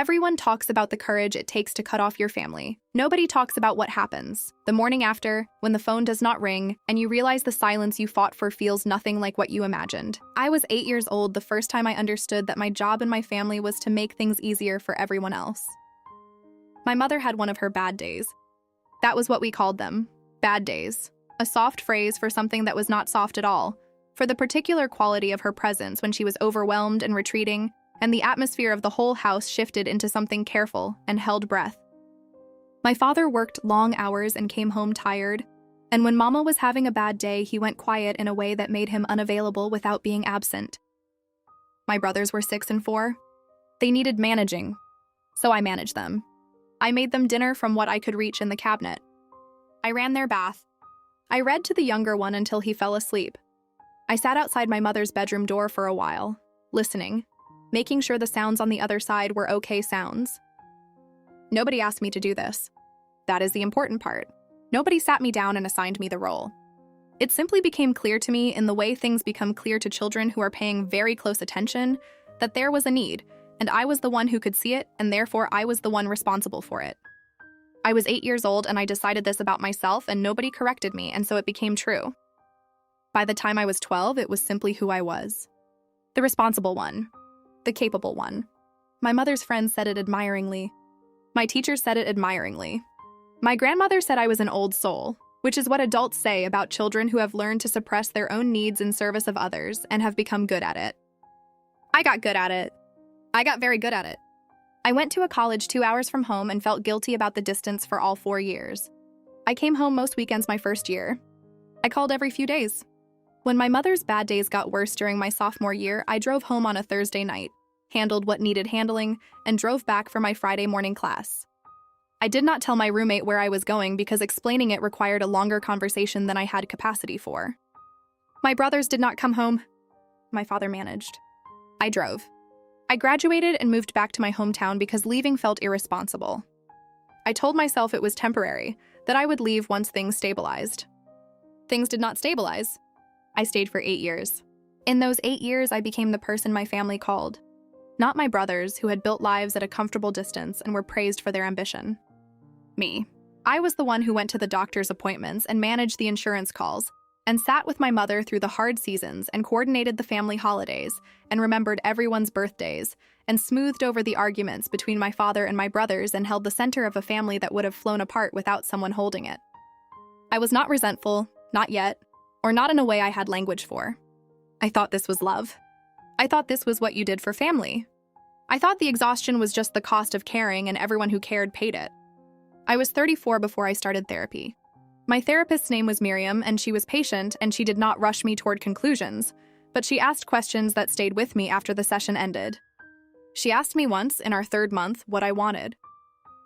Everyone talks about the courage it takes to cut off your family. Nobody talks about what happens the morning after, when the phone does not ring, and you realize the silence you fought for feels nothing like what you imagined. I was 8 years old the first time I understood that my job in my family was to make things easier for everyone else. My mother had one of her bad days. That was what we called them, bad days. A soft phrase for something that was not soft at all, for the particular quality of her presence when she was overwhelmed and retreating, and the atmosphere of the whole house shifted into something careful and held breath. My father worked long hours and came home tired, and when Mama was having a bad day, he went quiet in a way that made him unavailable without being absent. My brothers were 6 and 4. They needed managing, so I managed them. I made them dinner from what I could reach in the cabinet. I ran their bath. I read to the younger one until he fell asleep. I sat outside my mother's bedroom door for a while, listening, making sure the sounds on the other side were okay sounds. Nobody asked me to do this. That is the important part. Nobody sat me down and assigned me the role. It simply became clear to me, in the way things become clear to children who are paying very close attention, that there was a need, and I was the one who could see it, and therefore I was the one responsible for it. I was 8 years old and I decided this about myself, and nobody corrected me, and so it became true. By the time I was 12, it was simply who I was. The responsible one. The capable one. My mother's friends said it admiringly. My teachers said it admiringly. My grandmother said I was an old soul, which is what adults say about children who have learned to suppress their own needs in service of others and have become good at it. I got good at it. I got very good at it. I went to a college 2 hours from home and felt guilty about the distance for all 4 years. I came home most weekends my first year. I called every few days. When my mother's bad days got worse during my sophomore year, I drove home on a Thursday night, handled what needed handling, and drove back for my Friday morning class. I did not tell my roommate where I was going because explaining it required a longer conversation than I had capacity for. My brothers did not come home. My father managed. I drove. I graduated and moved back to my hometown because leaving felt irresponsible. I told myself it was temporary, that I would leave once things stabilized. Things did not stabilize. I stayed for 8 years. In those 8 years, I became the person my family called. Not my brothers, who had built lives at a comfortable distance and were praised for their ambition. Me. I was the one who went to the doctor's appointments and managed the insurance calls, and sat with my mother through the hard seasons and coordinated the family holidays, and remembered everyone's birthdays, and smoothed over the arguments between my father and my brothers, and held the center of a family that would have flown apart without someone holding it. I was not resentful, not yet, or not in a way I had language for. I thought this was love. I thought this was what you did for family. I thought the exhaustion was just the cost of caring and everyone who cared paid it. I was 34 before I started therapy. My therapist's name was Miriam, and she was patient, and she did not rush me toward conclusions, but she asked questions that stayed with me after the session ended. She asked me once, in our 3rd month, what I wanted.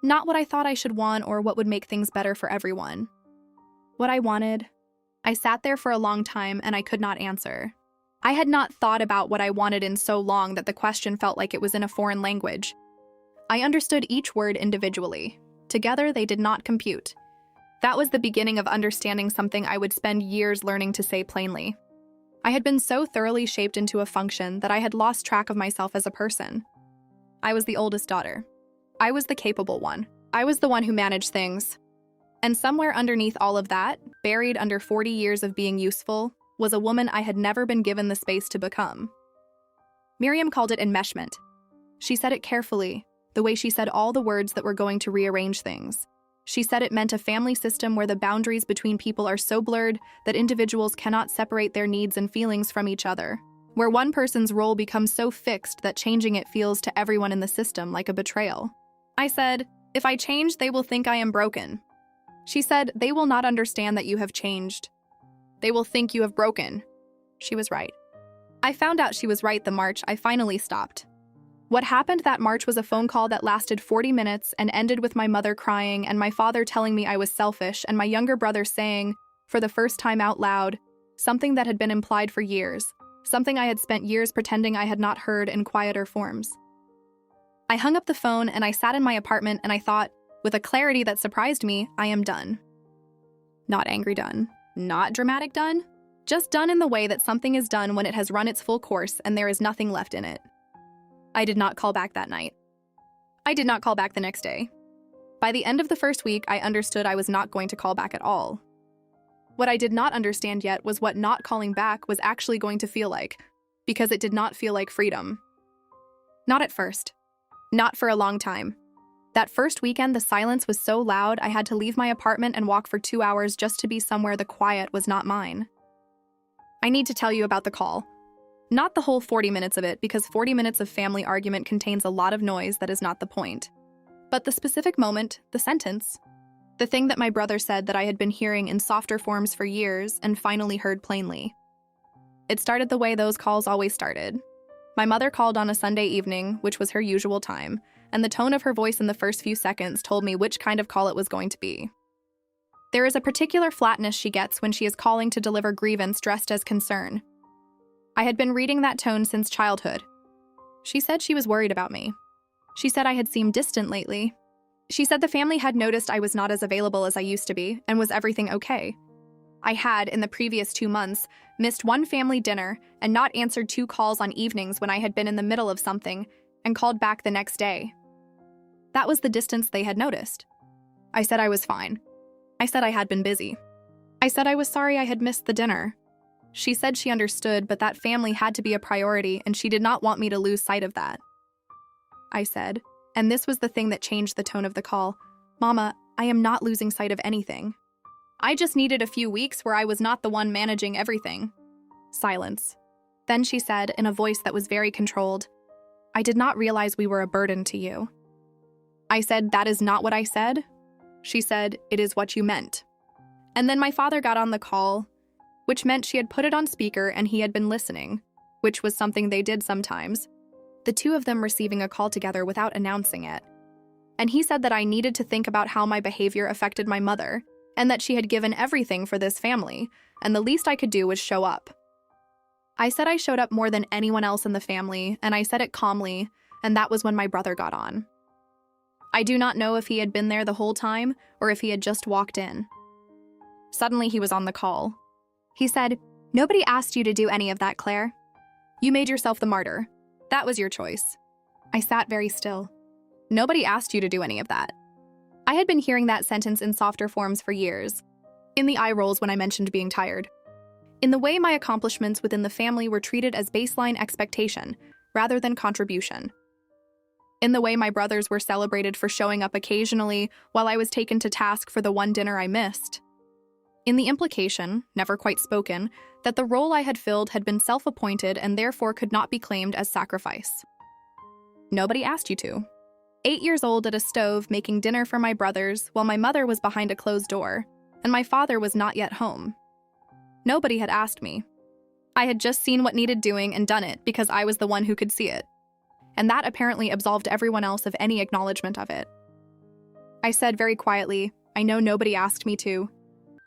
Not what I thought I should want or what would make things better for everyone. What I wanted. I sat there for a long time and I could not answer. I had not thought about what I wanted in so long that the question felt like it was in a foreign language. I understood each word individually. Together, they did not compute. That was the beginning of understanding something I would spend years learning to say plainly. I had been so thoroughly shaped into a function that I had lost track of myself as a person. I was the oldest daughter. I was the capable one. I was the one who managed things. And somewhere underneath all of that, buried under 40 years of being useful, was a woman I had never been given the space to become. Miriam called it enmeshment. She said it carefully, the way she said all the words that were going to rearrange things. She said it meant a family system where the boundaries between people are so blurred that individuals cannot separate their needs and feelings from each other, where one person's role becomes so fixed that changing it feels to everyone in the system like a betrayal. I said, "If I change, they will think I am broken." She said, "They will not understand that you have changed. They will think you have broken." She was right. I found out she was right the March I finally stopped. What happened that March was a phone call that lasted 40 minutes and ended with my mother crying and my father telling me I was selfish and my younger brother saying, for the first time out loud, something that had been implied for years, something I had spent years pretending I had not heard in quieter forms. I hung up the phone and I sat in my apartment and I thought, with a clarity that surprised me, I am done. Not angry done, not dramatic done, just done in the way that something is done when it has run its full course and there is nothing left in it. I did not call back that night. I did not call back the next day. By the end of the first week, I understood I was not going to call back at all. What I did not understand yet was what not calling back was actually going to feel like, because it did not feel like freedom. Not at first. Not for a long time. That first weekend, the silence was so loud I had to leave my apartment and walk for 2 hours just to be somewhere the quiet was not mine. I need to tell you about the call. Not the whole 40 minutes of it, because 40 minutes of family argument contains a lot of noise that is not the point. But the specific moment, the sentence, the thing that my brother said that I had been hearing in softer forms for years and finally heard plainly. It started the way those calls always started. My mother called on a Sunday evening, which was her usual time, and the tone of her voice in the first few seconds told me which kind of call it was going to be. There is a particular flatness she gets when she is calling to deliver grievance dressed as concern. I had been reading that tone since childhood. She said she was worried about me. She said I had seemed distant lately. She said the family had noticed I was not as available as I used to be, and was everything okay? I had, in the previous 2 months, missed one family dinner and not answered 2 calls on evenings when I had been in the middle of something and called back the next day. That was the distance they had noticed. I said I was fine. I said I had been busy. I said I was sorry I had missed the dinner. She said she understood, but that family had to be a priority and she did not want me to lose sight of that. I said, and this was the thing that changed the tone of the call, "Mama, I am not losing sight of anything. I just needed a few weeks where I was not the one managing everything." Silence. Then she said, in a voice that was very controlled, "I did not realize we were a burden to you." I said, "That is not what I said." She said, "It is what you meant." And then my father got on the call, which meant she had put it on speaker and he had been listening, which was something they did sometimes, the two of them receiving a call together without announcing it. And he said that I needed to think about how my behavior affected my mother, and that she had given everything for this family, and the least I could do was show up. I said I showed up more than anyone else in the family, and I said it calmly, and that was when my brother got on. I do not know if he had been there the whole time, or if he had just walked in. Suddenly he was on the call. He said, "Nobody asked you to do any of that, Claire. You made yourself the martyr. That was your choice." I sat very still. Nobody asked you to do any of that. I had been hearing that sentence in softer forms for years. In the eye rolls when I mentioned being tired. In the way my accomplishments within the family were treated as baseline expectation, rather than contribution. In the way my brothers were celebrated for showing up occasionally while I was taken to task for the one dinner I missed. In the implication, never quite spoken, that the role I had filled had been self-appointed and therefore could not be claimed as sacrifice. Nobody asked you to. 8 years old at a stove making dinner for my brothers while my mother was behind a closed door, and my father was not yet home. Nobody had asked me. I had just seen what needed doing and done it because I was the one who could see it. And that apparently absolved everyone else of any acknowledgement of it. I said very quietly, "I know nobody asked me to.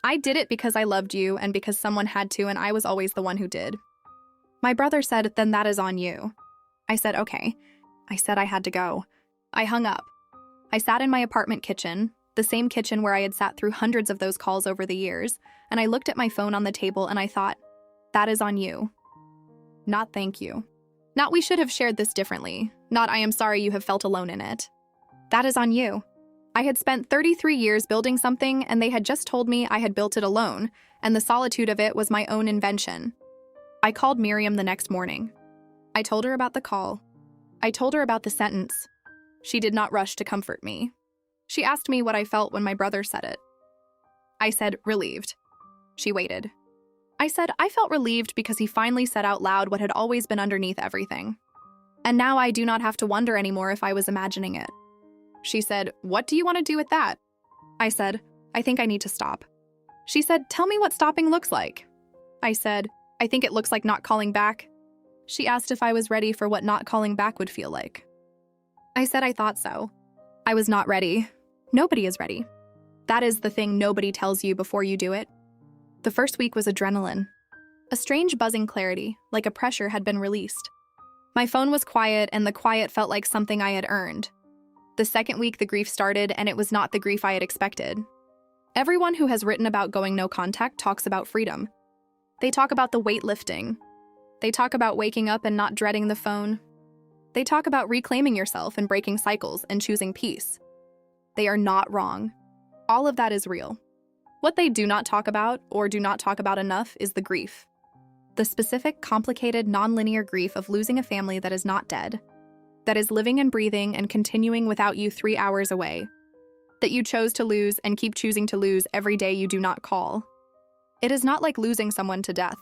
I did it because I loved you and because someone had to, and I was always the one who did." My brother said, "Then that is on you." I said, "Okay." I said I had to go. I hung up. I sat in my apartment kitchen, the same kitchen where I had sat through hundreds of those calls over the years, and I looked at my phone on the table and I thought, that is on you. Not thank you. Not we should have shared this differently. Not I am sorry you have felt alone in it. That is on you. I had spent 33 years building something and they had just told me I had built it alone, and the solitude of it was my own invention. I called Miriam the next morning. I told her about the call. I told her about the sentence. She did not rush to comfort me. She asked me what I felt when my brother said it. I said, relieved. She waited. I said, I felt relieved because he finally said out loud what had always been underneath everything. And now I do not have to wonder anymore if I was imagining it. She said, what do you want to do with that? I said, I think I need to stop. She said, tell me what stopping looks like. I said, I think it looks like not calling back. She asked if I was ready for what not calling back would feel like. I said I thought so. I was not ready. Nobody is ready. That is the thing nobody tells you before you do it. The first week was adrenaline. A strange buzzing clarity, like a pressure had been released. My phone was quiet, and the quiet felt like something I had earned. The second week, the grief started, and it was not the grief I had expected. Everyone who has written about going no contact talks about freedom. They talk about the weight lifting. They talk about waking up and not dreading the phone. They talk about reclaiming yourself and breaking cycles and choosing peace. They are not wrong. All of that is real. What they do not talk about, or do not talk about enough, is the grief. The specific, complicated, non-linear grief of losing a family that is not dead, that is living and breathing and continuing without you 3 hours away, that you chose to lose and keep choosing to lose every day you do not call. It is not like losing someone to death.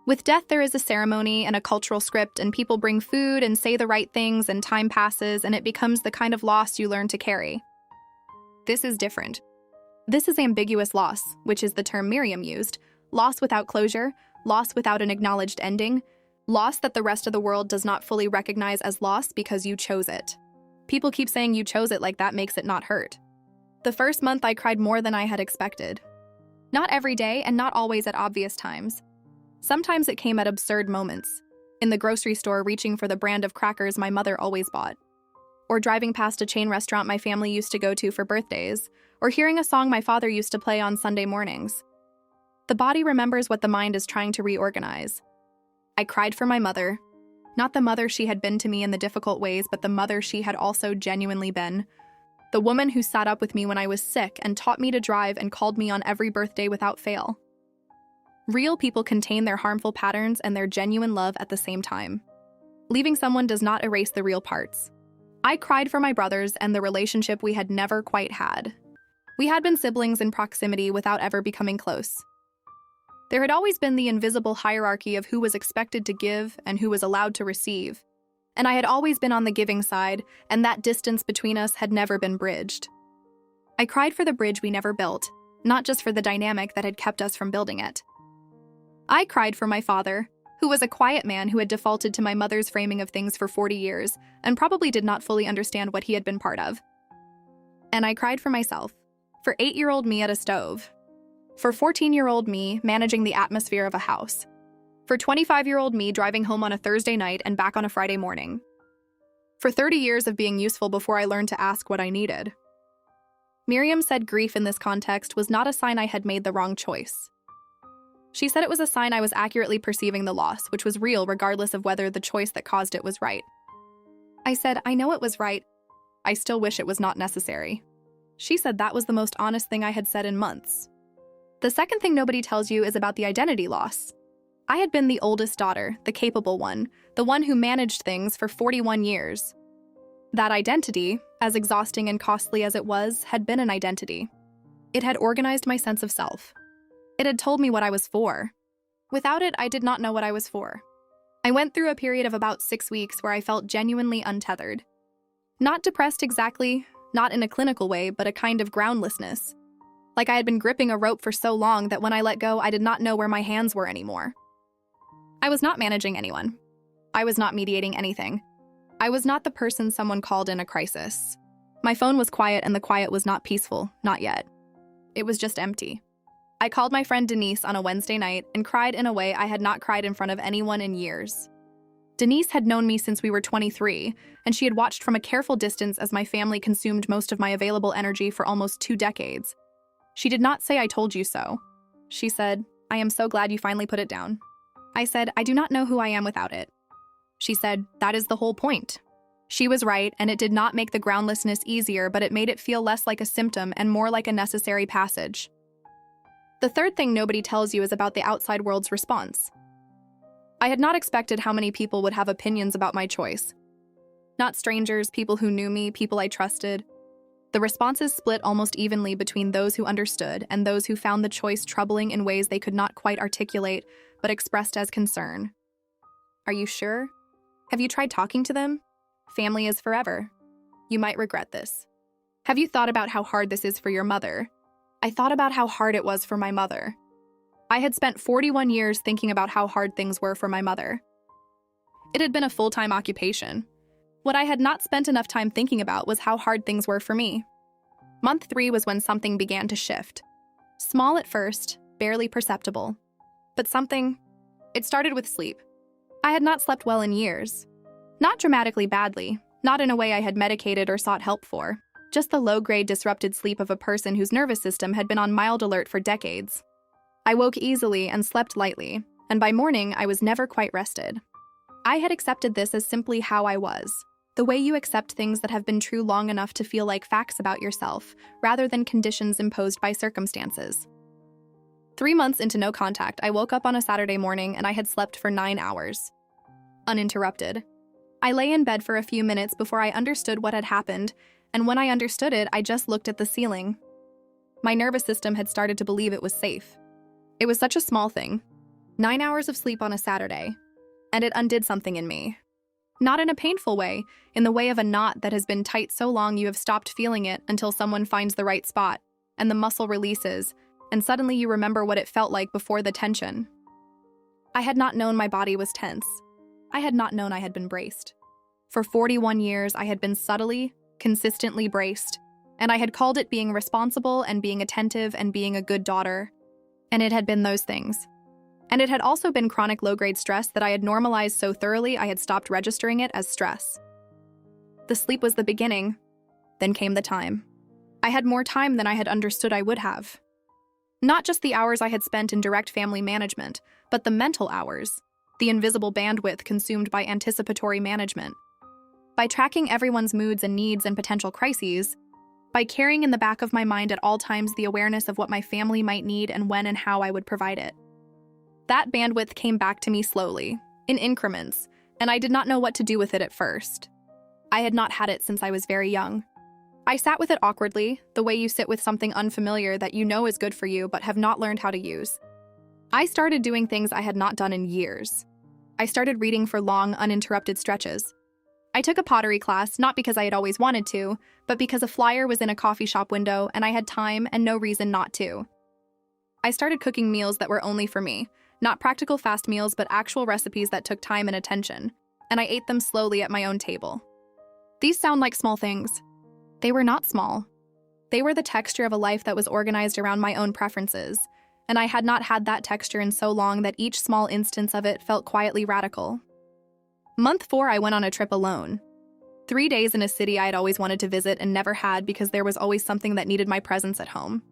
With death, there is a ceremony and a cultural script, and people bring food and say the right things, and time passes, and it becomes the kind of loss you learn to carry. This is different. This is ambiguous loss, which is the term Miriam used, loss without closure, loss without an acknowledged ending, loss that the rest of the world does not fully recognize as loss because you chose it. People keep saying you chose it like that makes it not hurt. The first month I cried more than I had expected. Not every day and not always at obvious times. Sometimes it came at absurd moments. In the grocery store reaching for the brand of crackers my mother always bought. Or driving past a chain restaurant my family used to go to for birthdays. Or hearing a song my father used to play on Sunday mornings. The body remembers what the mind is trying to reorganize. I cried for my mother. Not the mother she had been to me in the difficult ways, but the mother she had also genuinely been. The woman who sat up with me when I was sick and taught me to drive and called me on every birthday without fail. Real people contain their harmful patterns and their genuine love at the same time. Leaving someone does not erase the real parts. I cried for my brothers and the relationship we had never quite had. We had been siblings in proximity without ever becoming close. There had always been the invisible hierarchy of who was expected to give and who was allowed to receive. And I had always been on the giving side, and that distance between us had never been bridged. I cried for the bridge we never built, not just for the dynamic that had kept us from building it. I cried for my father, who was a quiet man who had defaulted to my mother's framing of things for 40 years and probably did not fully understand what he had been part of. And I cried for myself, for 8-year-old me at a stove, for 14-year-old me managing the atmosphere of a house, for 25-year-old me driving home on a Thursday night and back on a Friday morning, for 30 years of being useful before I learned to ask what I needed. Miriam said grief in this context was not a sign I had made the wrong choice. She said it was a sign I was accurately perceiving the loss, which was real regardless of whether the choice that caused it was right. I said, I know it was right. I still wish it was not necessary. She said that was the most honest thing I had said in months. The second thing nobody tells you is about the identity loss. I had been the oldest daughter, the capable one, the one who managed things for 41 years. That identity, as exhausting and costly as it was, had been an identity. It had organized my sense of self. It had told me what I was for. Without it, I did not know what I was for. I went through a period of about 6 weeks where I felt genuinely untethered. Not depressed exactly, not in a clinical way, but a kind of groundlessness. Like I had been gripping a rope for so long that when I let go, I did not know where my hands were anymore. I was not managing anyone. I was not mediating anything. I was not the person someone called in a crisis. My phone was quiet and the quiet was not peaceful, not yet. It was just empty. I called my friend Denise on a Wednesday night and cried in a way I had not cried in front of anyone in years. Denise had known me since we were 23, and she had watched from a careful distance as my family consumed most of my available energy for almost 2 decades. She did not say I told you so. She said, I am so glad you finally put it down. I said, I do not know who I am without it. She said, that is the whole point. She was right, and it did not make the groundlessness easier, but it made it feel less like a symptom and more like a necessary passage. The third thing nobody tells you is about the outside world's response. I had not expected how many people would have opinions about my choice. Not strangers, people who knew me, people I trusted. The responses split almost evenly between those who understood and those who found the choice troubling in ways they could not quite articulate, but expressed as concern. Are you sure? Have you tried talking to them? Family is forever. You might regret this. Have you thought about how hard this is for your mother? I thought about how hard it was for my mother. I had spent 41 years thinking about how hard things were for my mother. It had been a full-time occupation. What I had not spent enough time thinking about was how hard things were for me. Month 3 was when something began to shift. Small at first, barely perceptible. But something. It started with sleep. I had not slept well in years. Not dramatically badly, not in a way I had medicated or sought help for. Just the low-grade disrupted sleep of a person whose nervous system had been on mild alert for decades. I woke easily and slept lightly, and by morning I was never quite rested. I had accepted this as simply how I was. The way you accept things that have been true long enough to feel like facts about yourself, rather than conditions imposed by circumstances. 3 months into no contact, I woke up on a Saturday morning and I had slept for 9 hours. Uninterrupted. I lay in bed for a few minutes before I understood what had happened, and when I understood it, I just looked at the ceiling. My nervous system had started to believe it was safe. It was such a small thing. 9 hours of sleep on a Saturday. And it undid something in me. Not in a painful way, in the way of a knot that has been tight so long you have stopped feeling it until someone finds the right spot, and the muscle releases, and suddenly you remember what it felt like before the tension. I had not known my body was tense. I had not known I had been braced. For 41 years, I had been subtly, consistently braced, and I had called it being responsible and being attentive and being a good daughter. And it had been those things. And it had also been chronic low-grade stress that I had normalized so thoroughly I had stopped registering it as stress. The sleep was the beginning. Then came the time. I had more time than I had understood I would have. Not just the hours I had spent in direct family management, but the mental hours, the invisible bandwidth consumed by anticipatory management. By tracking everyone's moods and needs and potential crises, by carrying in the back of my mind at all times the awareness of what my family might need and when and how I would provide it. That bandwidth came back to me slowly, in increments, and I did not know what to do with it at first. I had not had it since I was very young. I sat with it awkwardly, the way you sit with something unfamiliar that you know is good for you but have not learned how to use. I started doing things I had not done in years. I started reading for long, uninterrupted stretches. I took a pottery class, not because I had always wanted to, but because a flyer was in a coffee shop window and I had time and no reason not to. I started cooking meals that were only for me. Not practical fast meals, but actual recipes that took time and attention, and I ate them slowly at my own table. These sound like small things. They were not small. They were the texture of a life that was organized around my own preferences, and I had not had that texture in so long that each small instance of it felt quietly radical. Month 4, I went on a trip alone. 3 days in a city I had always wanted to visit and never had because there was always something that needed my presence at home.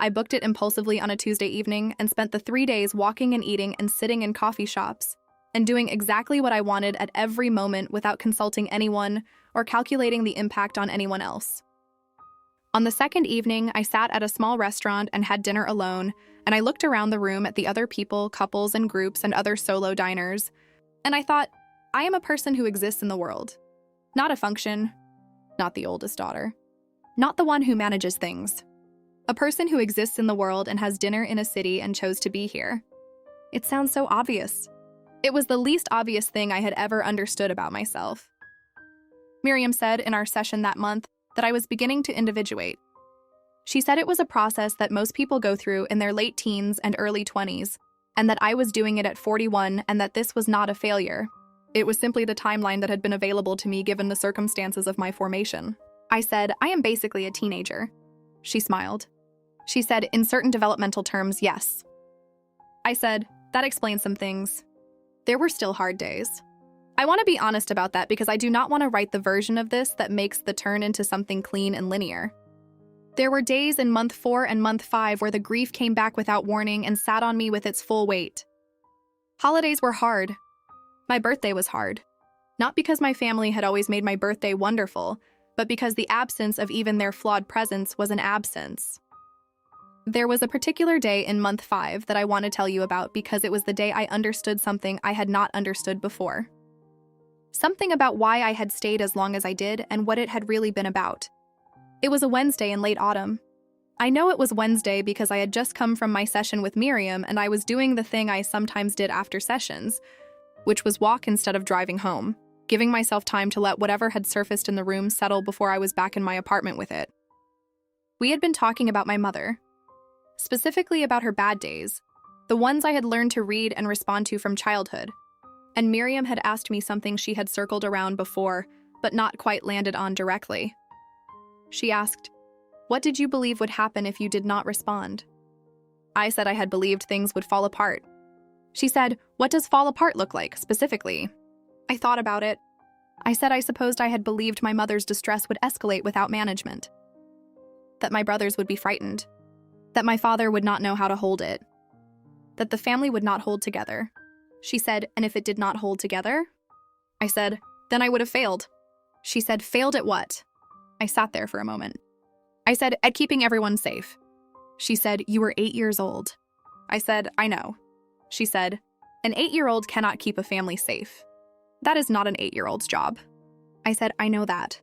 I booked it impulsively on a Tuesday evening and spent the 3 days walking and eating and sitting in coffee shops and doing exactly what I wanted at every moment without consulting anyone or calculating the impact on anyone else. On the second evening, I sat at a small restaurant and had dinner alone, and I looked around the room at the other people, couples and groups and other solo diners, and I thought, I am a person who exists in the world. Not a function, not the oldest daughter, not the one who manages things. A person who exists in the world and has dinner in a city and chose to be here. It sounds so obvious. It was the least obvious thing I had ever understood about myself. Miriam said in our session that month that I was beginning to individuate. She said it was a process that most people go through in their late teens and early 20s, and that I was doing it at 41 and that this was not a failure. It was simply the timeline that had been available to me given the circumstances of my formation. I said, I am basically a teenager. She smiled. She said, in certain developmental terms, yes. I said, that explains some things. There were still hard days. I want to be honest about that because I do not want to write the version of this that makes the turn into something clean and linear. There were days in month 4 and month 5 where the grief came back without warning and sat on me with its full weight. Holidays were hard. My birthday was hard. Not because my family had always made my birthday wonderful, but because the absence of even their flawed presence was an absence. There was a particular day in month 5 that I want to tell you about because it was the day I understood something I had not understood before. Something about why I had stayed as long as I did and what it had really been about. It was a Wednesday in late autumn. I know it was Wednesday because I had just come from my session with Miriam and I was doing the thing I sometimes did after sessions, which was walk instead of driving home, giving myself time to let whatever had surfaced in the room settle before I was back in my apartment with it. We had been talking about my mother. Specifically about her bad days, the ones I had learned to read and respond to from childhood. And Miriam had asked me something she had circled around before, but not quite landed on directly. She asked, what did you believe would happen if you did not respond? I said I had believed things would fall apart. She said, what does fall apart look like, specifically? I thought about it. I said I supposed I had believed my mother's distress would escalate without management. That my brothers would be frightened. That my father would not know how to hold it. That the family would not hold together. She said, and if it did not hold together? I said, then I would have failed. She said, failed at what? I sat there for a moment. I said, at keeping everyone safe. She said, you were 8 years old. I said, I know. She said, an 8-year-old cannot keep a family safe. That is not an 8-year-old's job. I said, I know that.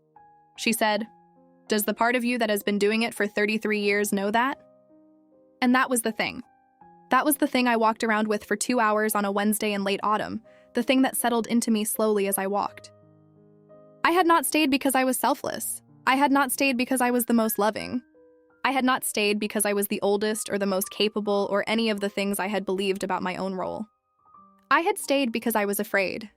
She said, does the part of you that has been doing it for 33 years know that? And that was the thing. That was the thing I walked around with for 2 hours on a Wednesday in late autumn, the thing that settled into me slowly as I walked. I had not stayed because I was selfless. I had not stayed because I was the most loving. I had not stayed because I was the oldest or the most capable or any of the things I had believed about my own role. I had stayed because I was afraid.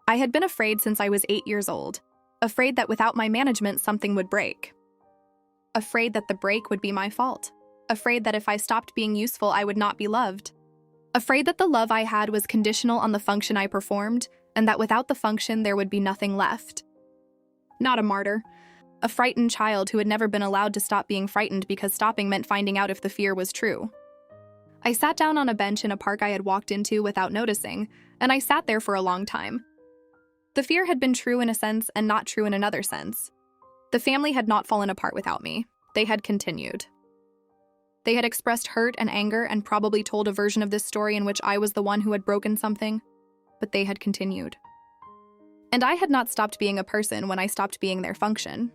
I had been afraid since I was 8 years old, afraid that without my management something would break. Afraid that the break would be my fault. Afraid that if I stopped being useful, I would not be loved. Afraid that the love I had was conditional on the function I performed, and that without the function there would be nothing left. Not a martyr. A frightened child who had never been allowed to stop being frightened because stopping meant finding out if the fear was true. I sat down on a bench in a park I had walked into without noticing, and I sat there for a long time. The fear had been true in a sense and not true in another sense. The family had not fallen apart without me. They had continued. They had expressed hurt and anger and probably told a version of this story in which I was the one who had broken something, but they had continued. And I had not stopped being a person when I stopped being their function.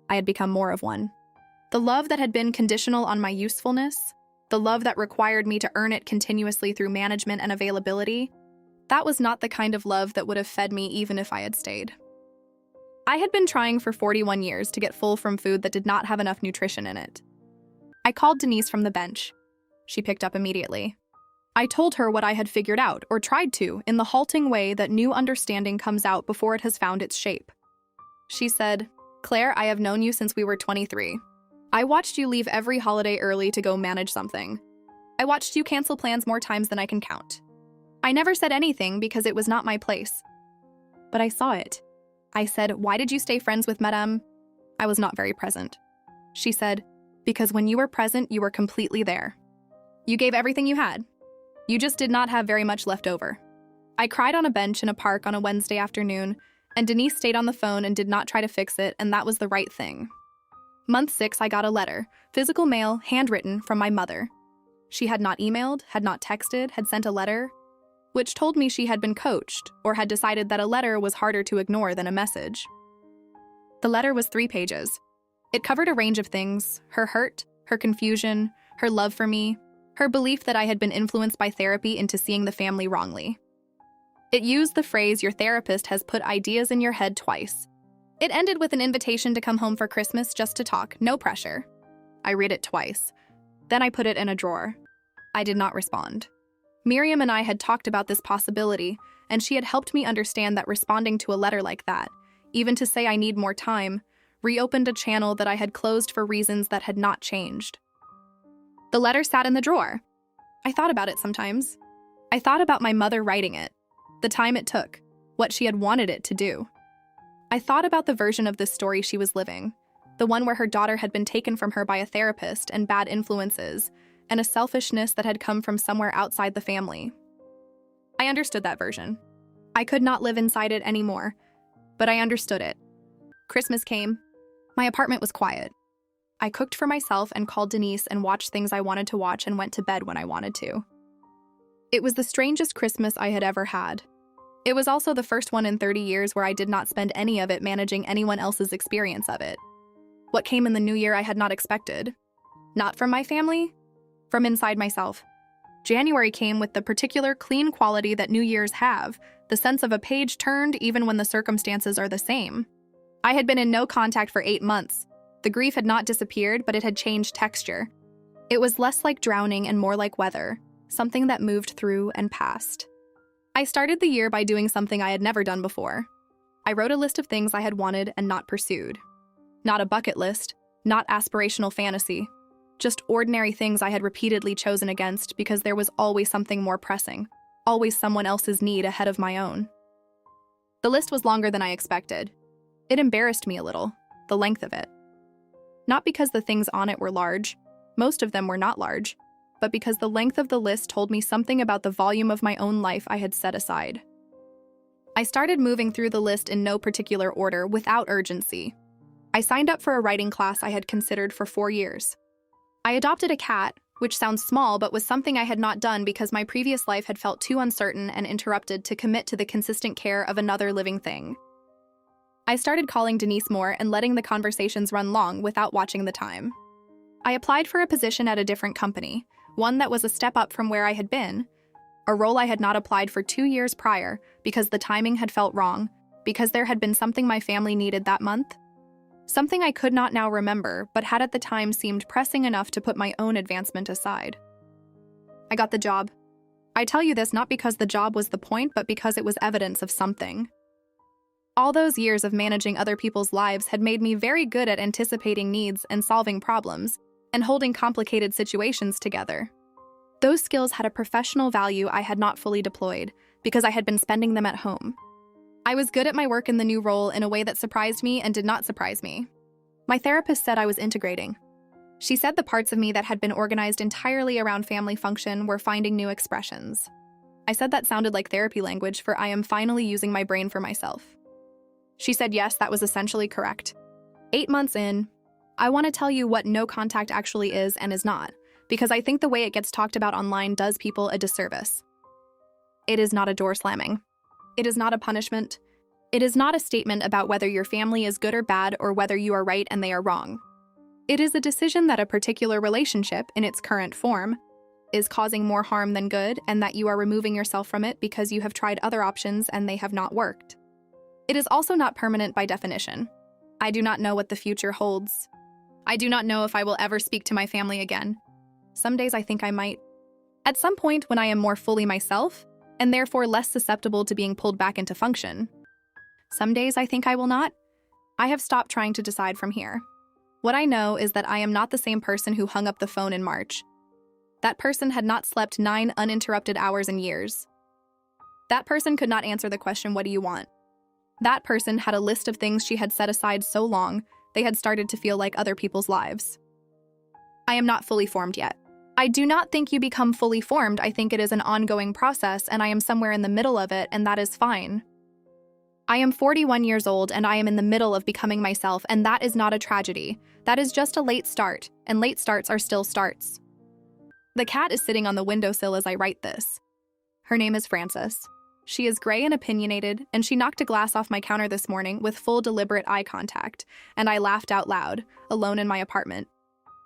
I had become more of one. The love that had been conditional on my usefulness, the love that required me to earn it continuously through management and availability, that was not the kind of love that would have fed me even if I had stayed. I had been trying for 41 years to get full from food that did not have enough nutrition in it. I called Denise from the bench. She picked up immediately. I told her what I had figured out, or tried to, in the halting way that new understanding comes out before it has found its shape. She said, Claire, I have known you since we were 23. I watched you leave every holiday early to go manage something. I watched you cancel plans more times than I can count. I never said anything because it was not my place. But I saw it. I said, why did you stay friends with Madame? I was not very present. She said, because when you were present, you were completely there. You gave everything you had. You just did not have very much left over. I cried on a bench in a park on a Wednesday afternoon, and Denise stayed on the phone and did not try to fix it, and that was the right thing. Month 6, I got a letter, physical mail, handwritten, from my mother. She had not emailed, had not texted, had sent a letter, which told me she had been coached, or had decided that a letter was harder to ignore than a message. The letter was 3 pages. It covered a range of things: her hurt, her confusion, her love for me, her belief that I had been influenced by therapy into seeing the family wrongly. It used the phrase, your therapist has put ideas in your head twice. It ended with an invitation to come home for Christmas just to talk, no pressure. I read it twice. Then I put it in a drawer. I did not respond. Miriam and I had talked about this possibility, and she had helped me understand that responding to a letter like that, even to say I need more time, reopened a channel that I had closed for reasons that had not changed. The letter sat in the drawer. I thought about it sometimes. I thought about my mother writing it, the time it took, what she had wanted it to do. I thought about the version of this story she was living, the one where her daughter had been taken from her by a therapist and bad influences, and a selfishness that had come from somewhere outside the family. I understood that version. I could not live inside it anymore, but I understood it. Christmas came. My apartment was quiet. I cooked for myself and called Denise and watched things I wanted to watch and went to bed when I wanted to. It was the strangest Christmas I had ever had. It was also the first one in 30 years where I did not spend any of it managing anyone else's experience of it. What came in the new year I had not expected. Not from my family, from inside myself. January came with the particular clean quality that New Year's have, the sense of a page turned even when the circumstances are the same. I had been in no contact for 8 months. The grief had not disappeared, but it had changed texture. It was less like drowning and more like weather, something that moved through and passed. I started the year by doing something I had never done before. I wrote a list of things I had wanted and not pursued. Not a bucket list, not aspirational fantasy, just ordinary things I had repeatedly chosen against because there was always something more pressing, always someone else's need ahead of my own. The list was longer than I expected. It embarrassed me a little, the length of it. Not because the things on it were large, most of them were not large, but because the length of the list told me something about the volume of my own life I had set aside. I started moving through the list in no particular order, without urgency. I signed up for a writing class I had considered for 4 years. I adopted a cat, which sounds small but was something I had not done because my previous life had felt too uncertain and interrupted to commit to the consistent care of another living thing. I started calling Denise more and letting the conversations run long without watching the time. I applied for a position at a different company, one that was a step up from where I had been, a role I had not applied for 2 years prior because the timing had felt wrong, because there had been something my family needed that month. Something I could not now remember, but had at the time seemed pressing enough to put my own advancement aside. I got the job. I tell you this not because the job was the point, but because it was evidence of something. All those years of managing other people's lives had made me very good at anticipating needs and solving problems, and holding complicated situations together. Those skills had a professional value I had not fully deployed, because I had been spending them at home. I was good at my work in the new role in a way that surprised me and did not surprise me. My therapist said I was integrating. She said the parts of me that had been organized entirely around family function were finding new expressions. I said that sounded like therapy language, for I am finally using my brain for myself. She said yes, that was essentially correct. 8 months in, I want to tell you what no contact actually is and is not, because I think the way it gets talked about online does people a disservice. It is not a door slamming. It is not a punishment. It is not a statement about whether your family is good or bad or whether you are right and they are wrong. It is a decision that a particular relationship, in its current form, is causing more harm than good, and that you are removing yourself from it because you have tried other options and they have not worked. It is also not permanent by definition. I do not know what the future holds. I do not know if I will ever speak to my family again. Some days I think I might. At some point when I am more fully myself, and therefore less susceptible to being pulled back into function. Some days I think I will not. I have stopped trying to decide from here. What I know is that I am not the same person who hung up the phone in March. That person had not slept 9 uninterrupted hours in years. That person could not answer the question, "What do you want?" That person had a list of things she had set aside so long, they had started to feel like other people's lives. I am not fully formed yet. I do not think you become fully formed. I think it is an ongoing process, and I am somewhere in the middle of it, and that is fine. I am 41 years old, and I am in the middle of becoming myself, and that is not a tragedy. That is just a late start, and late starts are still starts. The cat is sitting on the windowsill as I write this. Her name is Frances. She is gray and opinionated, and she knocked a glass off my counter this morning with full deliberate eye contact, and I laughed out loud, alone in my apartment.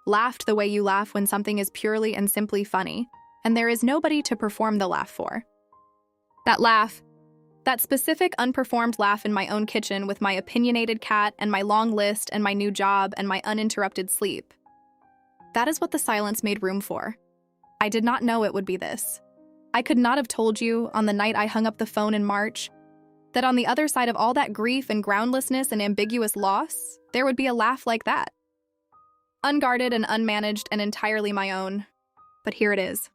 Laughed the way you laugh when something is purely and simply funny, and there is nobody to perform the laugh for. That laugh, that specific unperformed laugh in my own kitchen with my opinionated cat and my long list and my new job and my uninterrupted sleep. That is what the silence made room for. I did not know it would be this. I could not have told you, on the night I hung up the phone in March, that on the other side of all that grief and groundlessness and ambiguous loss, there would be a laugh like that. Unguarded and unmanaged and entirely my own. But here it is.